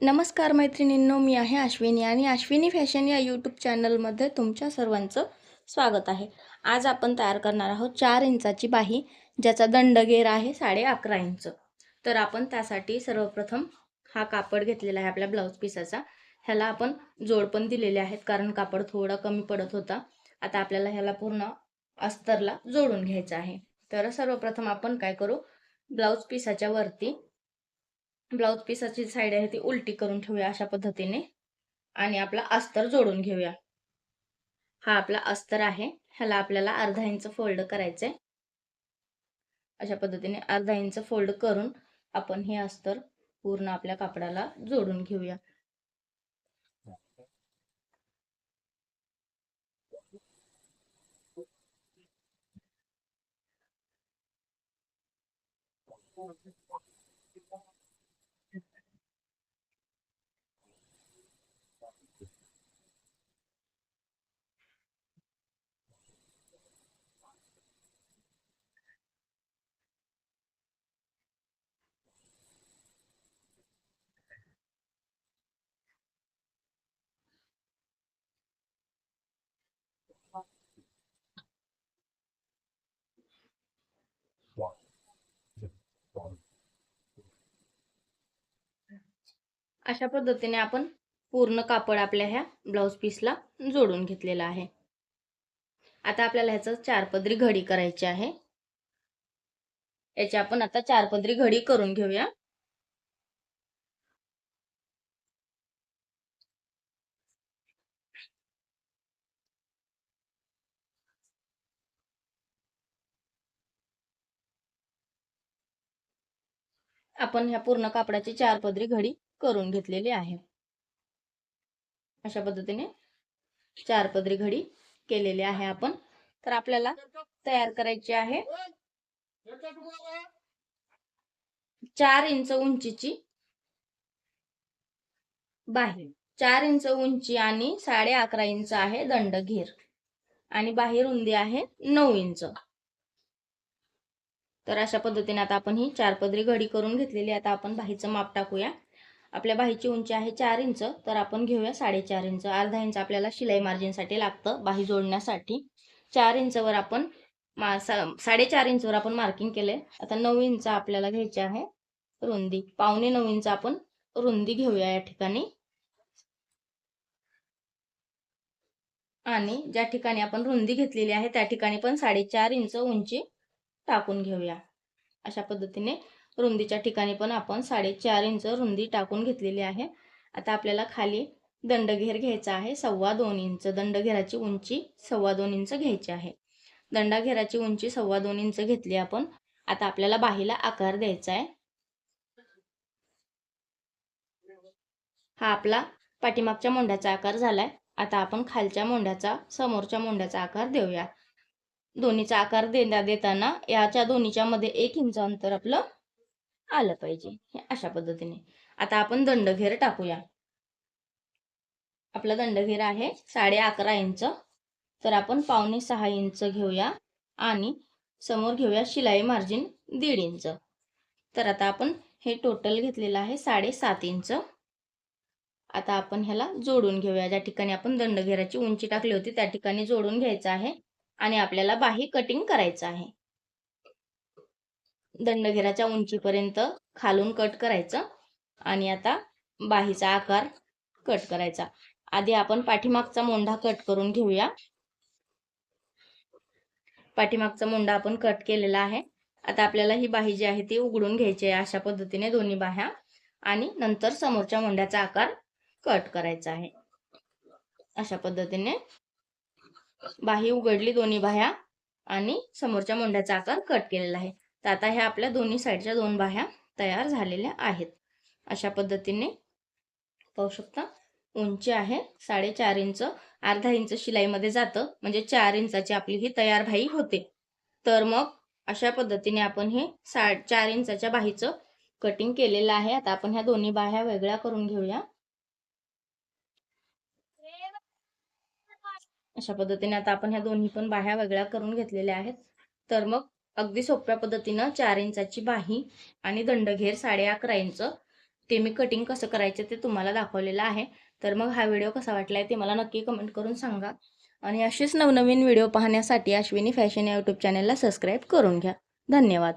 नमस्कार मैत्रिणींनो, मी आहे अश्विनी आणि अश्विनी फॅशन या यूट्यूब चॅनलमध्ये तुमच्या सर्वांचं स्वागत आहे. आज आपण तयार करणार आहोत 4 इंचाची बाही, ज्याचा दंडगेर आहे 11.5 इंच. तर आपण त्यासाठी सर्वप्रथम हा कापड घेतलेला आहे आपल्या ब्लाऊज पीसाचा. ह्याला आपण जोड पण दिलेले आहेत कारण कापड थोडा कमी पडत होता. आता आपल्याला ह्याला पूर्ण अस्तरला जोडून घ्यायचं आहे. तर सर्वप्रथम आपण काय करू, ब्लाऊज पीसाच्या वरती ब्लाऊज पीसाची साईड आहे ती उलटी करून ठेवूया अशा पद्धतीने आणि आपला अस्तर जोडून घेऊया. हा आपला अस्तर आहे, ह्याला आपल्याला अर्धा इंच फोल्ड करायचंय. अशा पद्धतीने अर्धा इंच फोल्ड करून आपण हे अस्तर पूर्ण आपल्या कापडाला जोडून घेऊया. अशा पद्धतीने आपण पूर्ण कापड आपल्या ह्या ब्लाऊज पीसला जोडून घेतलेला आहे. आता आपल्याला ह्याचं 4 पदरी घडी करायची आहे. याची आपण आता 4 पदरी घडी करून घेऊया. आपण ह्या पूर्ण कापडाची 4 पदरी घडी करून घेतलेली आहे. अशा पद्धतीने 4 पदरी घडी केलेली आहे आपण. तर आपल्याला तयार करायची आहे 4 इंच उंचीची बाही. 4 इंच उंची आणि 11.5 इंच आहे दंडघेर आणि बाही रुंदी आहे 9 इंच. तर अशा पद्धतीने आता आपण ही 4 पदरी घडी करून घेतलेली. आता आपण बाहीचं माप टाकूया. आपल्या बाहीची उंची आहे 4 इंच, तर आपण घेऊया 4.5 इंच. अर्धा इंच आपल्याला शिलाई मार्जिनसाठी लागतं बाही जोडण्यासाठी. 4 इंचवर आपण 4.5 इंचवर आपण मार्किंग केले. आता 9 इंच आपल्याला घ्यायचे आहे रुंदी. 8.25 इंच आपण रुंदी घेऊया या ठिकाणी. आणि ज्या ठिकाणी आपण रुंदी घेतलेली आहे त्या ठिकाणी पण 4.5 इंच उंची टाकून घेऊया. अशा पद्धतीने रुंदीच्या ठिकाणी पण आपण 4.5 इंच रुंदी टाकून घेतलेली आहे. आता आपल्याला खाली दंडघेर घ्यायचा आहे 2.25 इंच. दंडघेराची उंची 2.25 इंच घ्यायची आहे. दंडघेराची उंची 2.25 इंच घेतली आपण. आता आपल्याला बाहीला आकार द्यायचा आहे. हा आपला पाठीमागच्या मोंढ्याचा आकार झालाय. आता आपण खालच्या मोंढ्याचा, समोरच्या मोंढ्याचा आकार देऊया. दोन्हीचा आकार देताना याच्या दोन्हीच्या मध्ये 1 इंच अंतर आपलं आलं पाहिजे. अशा पद्धतीने आता आपण दंडघेर टाकूया. आपला दंडघेर आहे 11.5 इंच, तर आपण 5.6 इंच घेऊया आणि समोर घेऊया शिलाई मार्जिन 1.5 इंच. तर आता आपण हे टोटल घेतलेलं आहे 7.5 इंच. आता आपण ह्याला जोडून घेऊया. ज्या ठिकाणी आपण दंडघेराची उंची टाकली होती त्या ठिकाणी जोडून घ्यायचं आहे आणि आपल्याला बाही कटिंग करायचं आहे. दंडघेराच्या उंचीपर्यंत खालून कट करायचं आणि आता बाहीचा आकार कट करायचा. आधी आपण पाठीमागचा मोंढा कट करून घेऊया. पाठीमागचा मोंढा आपण कट केलेला आहे. आता आपल्याला ही बाही जी आहे ती उघडून घ्यायची आहे अशा पद्धतीने दोन्ही बाह्या आणि नंतर समोरच्या मोंढ्याचा आकार कट करायचा आहे. अशा पद्धतीने बाही उघडली दोन्ही बाह्या आणि समोरच्या मोंढ्याचा आकार कट केलेला आहे. तर आता ह्या आपल्या दोन्ही साईडच्या 2 बाह्या तयार झालेल्या आहेत. अशा पद्धतीने पाहू शकता. उंची आहे 4.5 इंच. अर्धा इंच शिलाईमध्ये जातं म्हणजे 4 इंचाची आपली ही तयार बाही होते. तर मग अशा पद्धतीने आपण हे 4 इंचाच्या बाहीचं कटिंग केलेलं आहे. आता आपण ह्या दोन्ही बाह्या वेगळ्या करून घेऊया. अशा पद्धतीने आता आपण ह्या दोन्ही पण बाह्या वेगळ्या करून घेतलेल्या आहेत. तर मग अगदी सोप्या पद्धतीनं 4 इंचाची बाही आणि दंडघेर 11.5 इंच ते मी कटिंग कसं करायचं ते तुम्हाला दाखवलेलं आहे. तर मग हा व्हिडिओ कसा वाटला आहे ते मला नक्की कमेंट करून सांगा. आणि असेच नवनवीन व्हिडिओ पाहण्यासाठी अश्विनी फॅशन या यूट्यूब चॅनलला सबस्क्राईब करून घ्या. धन्यवाद.